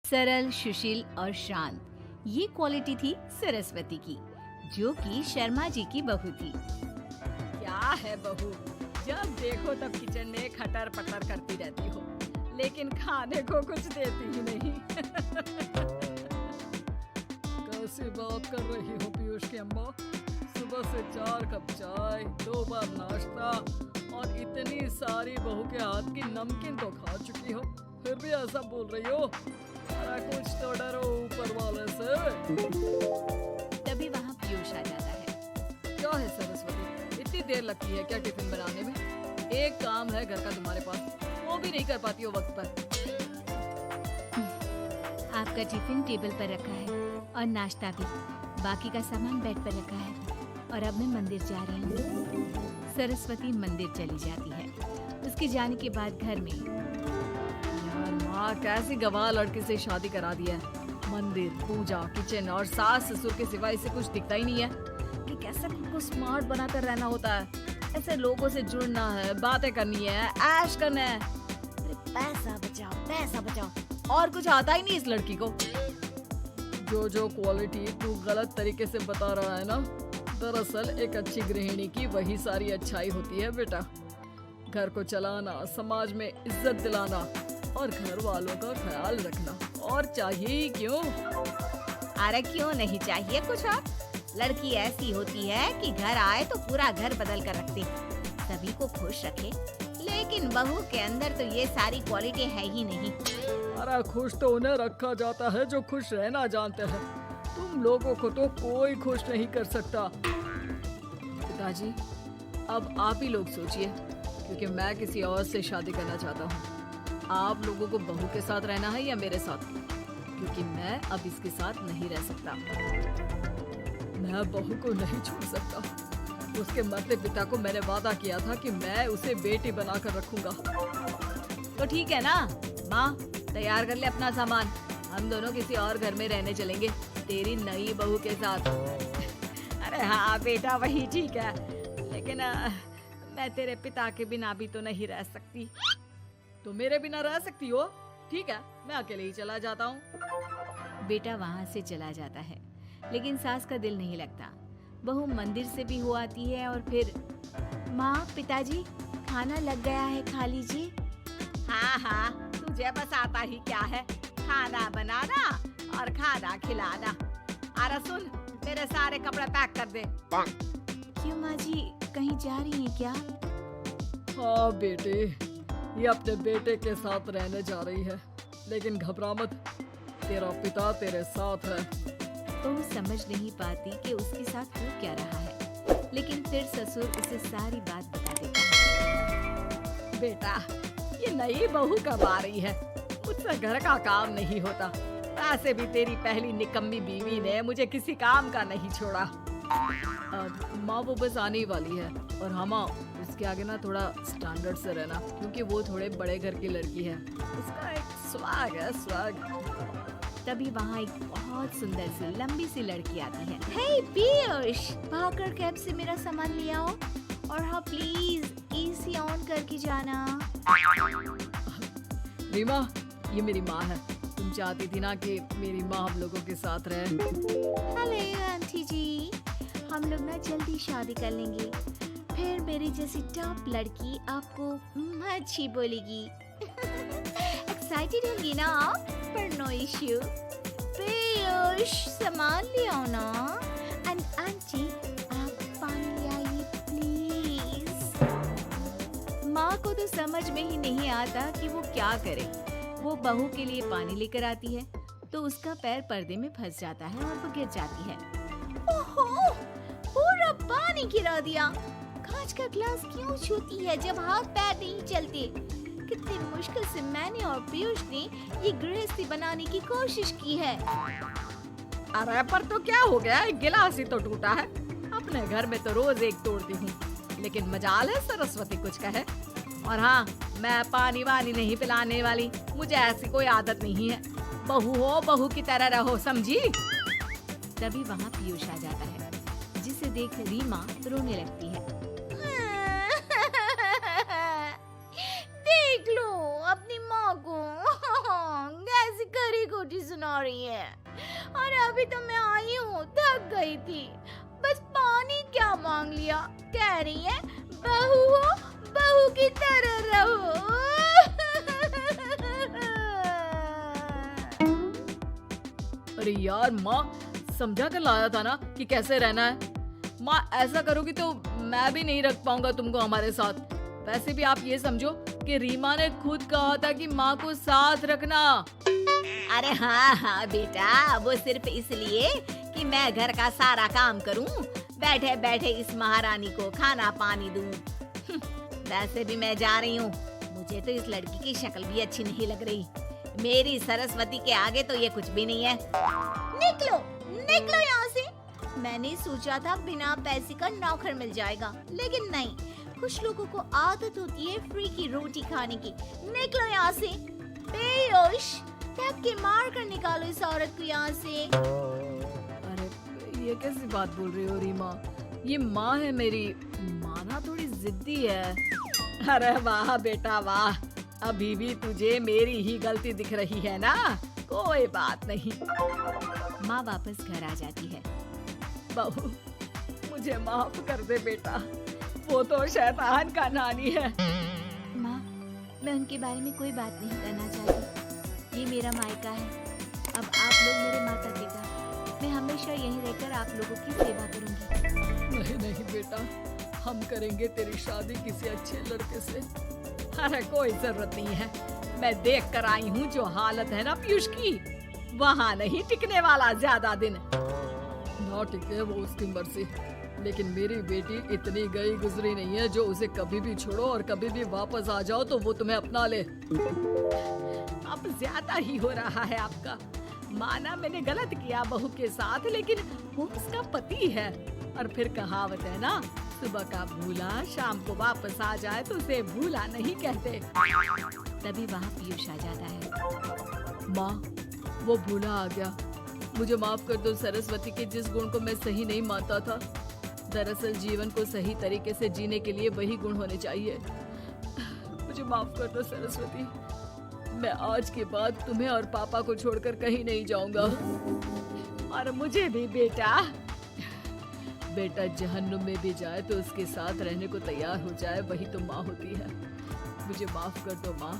सरल, सुशील और शांत, ये क्वालिटी थी सरस्वती की, जो कि शर्मा जी की बहू थी। क्या है बहू, जब देखो तब किचन में खटर पटर करती रहती हो, लेकिन खाने को कुछ देती ही नहीं। कैसी बात कर रही हो पीयूष की अम्मा? सुबह से 4 कप चाय, 2 बार नाश्ता और इतनी सारी बहू के हाथ की नमकीन तो खा चुकी हो, फिर भी ऐसा बोल रही हो? अरे कुछ तो डरो ऊपर वाले से। तभी वहाँ पीयूष आ जाता है। क्या है सरस्वती, इतनी देर लगती है क्या टिफिन बनाने में? एक काम है घर का तुम्हारे पास, वो भी नहीं कर पाती हो वक्त पर। आपका टिफिन टेबल पर रखा है और नाश्ता भी, बाकी का सामान बेड पर रखा है और अब मैं मंदिर जा रही हूँ। सरस्वती मंदिर चली जाती है। उसके जाने के बाद घर में, यार माँ कैसी गवाह लड़की से शादी करा दी है। मंदिर, पूजा, किचन और सास ससुर के सिवा इसे कुछ दिखता ही नहीं है कि कैसे खुद को स्मार्ट बनाकर रहना होता है। ऐसे लोगों से जुड़ना है, बातें करनी है, ऐश करना है। अरे पैसा बचाओ और कुछ आता ही नहीं इस लड़की को। जो क्वालिटी तू गलत तरीके से बता रहा है ना, दरअसल एक अच्छी गृहिणी की वही सारी अच्छाई होती है बेटा। घर को चलाना, समाज में इज्जत दिलाना और घर वालों का ख्याल रखना, और चाहिए क्यों? अरे क्यों नहीं चाहिए कुछ और? लड़की ऐसी होती है कि घर आए तो पूरा घर बदल कर रख दे, सभी को खुश रखे। लेकिन बहू के अंदर तो ये सारी क्वालिटी है ही नहीं। अरे खुश तो उन्हें रखा जाता है जो खुश रहना जानते हैं। तुम लोगों को तो कोई खुश नहीं कर सकता। पिताजी, अब आप ही लोग सोचिए, क्योंकि मैं किसी और से शादी करना चाहता हूँ। आप लोगों को बहू के साथ रहना है या मेरे साथ? क्योंकि मैं अब इसके साथ नहीं रह सकता। मैं बहू को नहीं छोड़ सकता। उसके मरते पिता को मैंने वादा किया था कि मैं उसे बेटी बनाकर रखूंगा। तो ठीक है ना माँ, तैयार कर ले अपना सामान, हम दोनों किसी और घर में रहने चलेंगे तेरी नई बहू के साथ। अरे हाँ बेटा, वही ठीक है, लेकिन मैं तेरे पिता के बिना भी तो नहीं रह सकती। तो मेरे बिना रह सकती हो? ठीक है, मैं अकेले ही चला जाता हूँ। बेटा वहाँ से चला जाता है, लेकिन सास का दिल नहीं लगता। बहू मंदिर से भी हो आती है और फिर, माँ, पिताजी, खाना लग गया है, खा लीजिए। हाँ, तुझे बस आता ही क्या है, खाना बनाना और खाना खिलाना। अरे सुन, मेरे सारे कपड़े पैक कर दे। क्यों माँ जी, कहीं जा रही हैं क्या? हाँ बेटे, ये अपने बेटे के साथ रहने जा रही है, लेकिन घबरा मत, तेरा पिता तेरे साथ है। बहू समझ नहीं पाती कि उसके साथ हो क्या रहा है, लेकिन फिर ससुर उसे सारी बात बता देता है। बेटा, ये नई बहू कब आ रही है? मुझसे घर का काम नहीं होता। ऐसे भी तेरी पहली निकम्मी बीवी ने मुझे किसी काम का नहीं छोड़ा। माँ वो बस आने ही वाली है, और हाँ माँ, उसके आगे ना थोड़ा स्टैंडर्ड से रहना, क्योंकि वो थोड़े बड़े घर की लड़की है। उसका एक स्वैग है, स्वैग। तभी वहाँ एक बहुत सुंदर सी लंबी सी लड़की आती है। हे पीयूष, भागकर कैब से मेरा सामान ले आओ, और हाँ प्लीज एसी ऑन करके जाना। रीमा, ये मेरी माँ है। तुम चाहती थी ना कि मेरी माँ हम लोगों के साथ रहे। हेलो आंटी जी, हम लोग ना जल्दी शादी कर लेंगे, फिर मेरी जैसी टॉप लड़की आपको अच्छी बोलेगी। एक्साइटेड होंगी ना आप? पर नो इश्यू। पीयूष, सामान ले आओ ना। एंड आंटी, आप पानी ले आइए प्लीज। माँ को तो समझ में ही नहीं आता कि वो क्या करे। वो बहू के लिए पानी लेकर आती है तो उसका पैर पर्दे में फंस जाता है और वो गिर जाती है। ओहो, पूरा पानी गिरा दिया। कांच का ग्लास क्यों छूती है जब हाथ पैर नहीं चलते? कितनी मुश्किल से मैंने और पीयूष ने ये गृहस्थी बनाने की कोशिश की है। अरे पर तो क्या हो गया, एक गिलास ही तो टूटा है। अपने घर में तो रोज एक तोड़ती हूँ, लेकिन मजाल है सरस्वती कुछ कहे। और हाँ, मैं पानी वानी नहीं पिलाने वाली, मुझे ऐसी कोई आदत नहीं है। बहू हो, बहू की तरह रहो, समझी? तभी वहाँ पीयूष आ जाता है, जिसे देख रीमा रोने लगती है। देख लो अपनी माँ को, कैसी करी छोटी सुना रही है। और अभी तो मैं आई हूँ, थक गई थी, बस पानी क्या मांग लिया। कह रही है बहू हो, बहू की तरह रहो। अरे यार माँ, समझा कर लाया था ना कि कैसे रहना है। माँ ऐसा करोगी तो मैं भी नहीं रख पाऊंगा तुमको हमारे साथ। वैसे भी आप ये समझो कि रीमा ने खुद कहा था कि माँ को साथ रखना। अरे हाँ हाँ बेटा, वो सिर्फ इसलिए कि मैं घर का सारा काम करूं, बैठे बैठे इस महारानी को खाना पानी दूं। वैसे भी मैं जा रही हूँ, मुझे तो इस लड़की की शक्ल भी अच्छी नहीं लग रही। मेरी सरस्वती के आगे तो ये कुछ भी नहीं है। निकलो निकलो यहाँ से। मैंने सोचा था बिना पैसे का नौकर मिल जाएगा, लेकिन नहीं। कुछ लोगों को आदत होती है फ्री की रोटी खाने की। निकलो यहाँ से। बेहोश, टक के मार कर निकालो इस औरत को यहाँ से। अरे ये कैसी बात बोल रही हो रीमा? ये माँ है मेरी। माँ ना थोड़ी जिद्दी है। अरे वाह बेटा वाह, अभी भी तुझे मेरी ही गलती दिख रही है ना? कोई बात नहीं। माँ वापस घर आ जाती है। बहू, मुझे माफ कर दे बेटा, वो तो शैतान का नानी है। माँ, मैं उनके बारे में कोई बात नहीं करना चाहती। ये मेरा मायका है। अब आप लोग मेरे माता पिता। मैं हमेशा यहीं रहकर आप लोगों की सेवा करूंगी। नहीं नहीं बेटा, हम करेंगे तेरी शादी किसी अच्छे लड़के से। अरे कोई जरूरत नहीं है, मैं देख कर आई हूँ जो हालत है ना पीयूष की, वहाँ नहीं टिकने वाला ज्यादा दिन। ना टिके वो उसकी मर्जी, लेकिन मेरी बेटी इतनी गई गुजरी नहीं है जो उसे कभी भी छोड़ो और कभी भी वापस आ जाओ तो वो तुम्हें अपना ले। अब ज्यादा ही हो रहा है आपका। माना मैंने गलत किया बहू के साथ, लेकिन वो उसका पति है। और फिर कहावत है ना, सुबह का भूला शाम को वापस आ जाए तो उसे भूला नहीं कहते। तभी वहाँ पीयूष आ जाता है। माँ, वो भूला आ गया। मुझे माफ कर दो सरस्वती के जिस गुण को मैं सही नहीं मानता था। दरअसल जीवन को सही तरीके से जीने के लिए वही गुण होने चाहिए। मुझे माफ कर दो सरस्वती। मैं आज के बाद तुम्हें और पापा को छोड़कर कहीं नहीं जाऊंगा। और मुझे भी बेटा। बेटा जहन्नुम में भी जाए तो उसके साथ रहने को तैयार हो जाए, वही तो माँ होती है। मुझे माफ कर दो माँ।